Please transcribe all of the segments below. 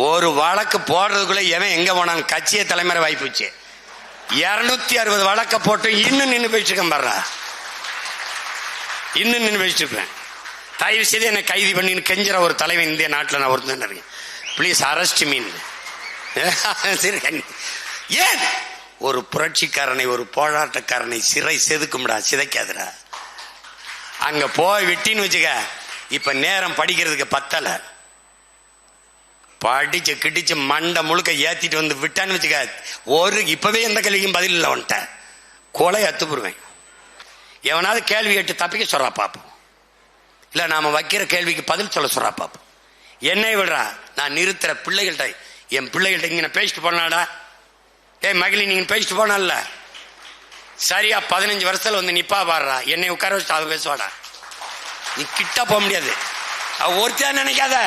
ஒரு வழக்கு போடுறதுக்குள்ள எவன் எங்க போனான் கட்சியை தலைமுறை வாய்ப்புச்சு. 260 வழக்க போட்டு இன்னும் நின்று போயிட்டு பாரு, இன்னும் நின்று போயிட்டு இருப்பேன். தயவு செய்து என்னை கைது பண்ணி கெஞ்சுற ஒரு தலைவன் இந்திய நாட்டில் நான் ஒருத்தன் இருக்கேன். ப்ளீஸ் அரெஸ்ட் மீன். ஏன் ஒரு புரட்சிக்காரனை ஒரு போராட்டக்காரனை சிறை செதுக்கும்டா, சிதைக்காதுடா. அங்க போய் விட்டின்னு வச்சுக்க, இப்ப நேரம் படிக்கிறதுக்கு பத்தல, படிச்சு கிடிச்சு மண்டை முழுக்க ஏத்திட்டு வந்து விட்டான்னு வச்சுக்க, ஒரு இப்பவே எந்த கேள்விக்கும் பதில் இல்லை வந்துட்ட கொலை அத்துப்புருவேன். எவனாவது கேள்வி கேட்டு தப்பிக்க சொல்றா பாப்போம், இல்ல நாம வைக்கிற கேள்விக்கு பதில் சொல்ல சொல்றா பாப்போம். என்னை விடுறா, நான் நிறுத்துற பிள்ளைகள்கிட்ட, என் பிள்ளைகள்கிட்ட இங்க பேசிட்டு போனாடா, ஏய் மகிழி நீங்க பேசிட்டு போனால சரியா 15 வருஷத்துல வந்து நிப்பா பாடுறா, என்னை உட்கார வச்சு அவ பேசுவாடா. நீ கிட்ட போக முடியாது, அவ ஒருத்தா நினைக்காத.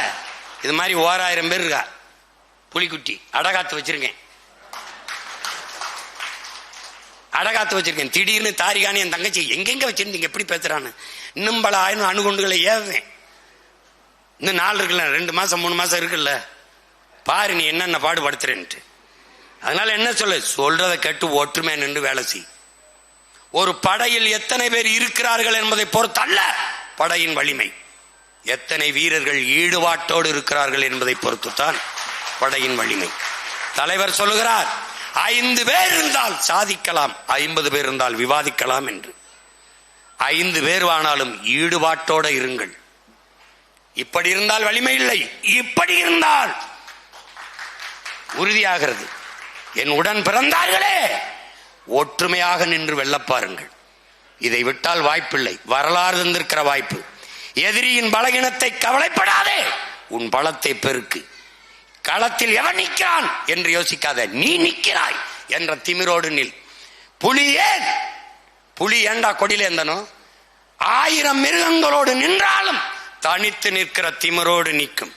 இது மாதிரி 1000 பேர் இருக்கா, புலிக்குட்டி அடகாத்து வச்சிருக்கேன், அடகாத்து வச்சிருக்கேன். திடீர்னு தாரிகானி என் தங்கச்சி எங்கெங்க வச்சிருந்தீங்க எப்படி பேசுறான்னு இன்னும் பல 1000 அணுகுண்டுகளை ஏவேன். இன்னும் 4 இருக்குல்ல, 2 மாசம் 3 மாசம் இருக்குல்ல, பாரு நீ என்னென்ன பாடுபடுத்துறேன்ட்டு. அதனால என்ன சொல்றதை கேட்டு ஒற்றுமை நின்று வேலை செய். ஒரு படையில் எத்தனை பேர் இருக்கிறார்கள் என்பதை பொறுத்தல்ல படையின் வலிமை, எத்தனை வீரர்கள் ஈடுபாட்டோடு இருக்கிறார்கள் என்பதை பொறுத்துத்தான் படையின் வலிமை. தலைவர் சொல்லுகிறார் 5 பேர் இருந்தால் சாதிக்கலாம், 50 பேர் இருந்தால் விவாதிக்கலாம் என்று. 5 பேர் ஆனாலும் ஈடுபாட்டோட இருங்கள். இப்படி இருந்தால் வலிமை இல்லை, இப்படி இருந்தால் உறுதியாகிறது. என் உடன் பிறந்தார்களே, ஒற்றுமையாக நின்று வெல்லப்பாருங்கள். இதை விட்டால் வாய்ப்பில்லை, வரலாறு தந்திருக்கிற வாய்ப்பு. எதிரியின் பலகீனத்தை கவலைப்படாதே, உன் பலத்தை பெருக்கு. களத்தில் எவன் நிற்கிறான் என்று யோசிக்காத, நீ நிற்கிறாய் என்ற திமிரோடு நில். புலி ஏன் புலி ஏண்டா கொடியில இருந்தனும், 1000 மிருகங்களோடு நின்றாலும் தனித்து நிற்கிற திமிரோடு நிற்கும்.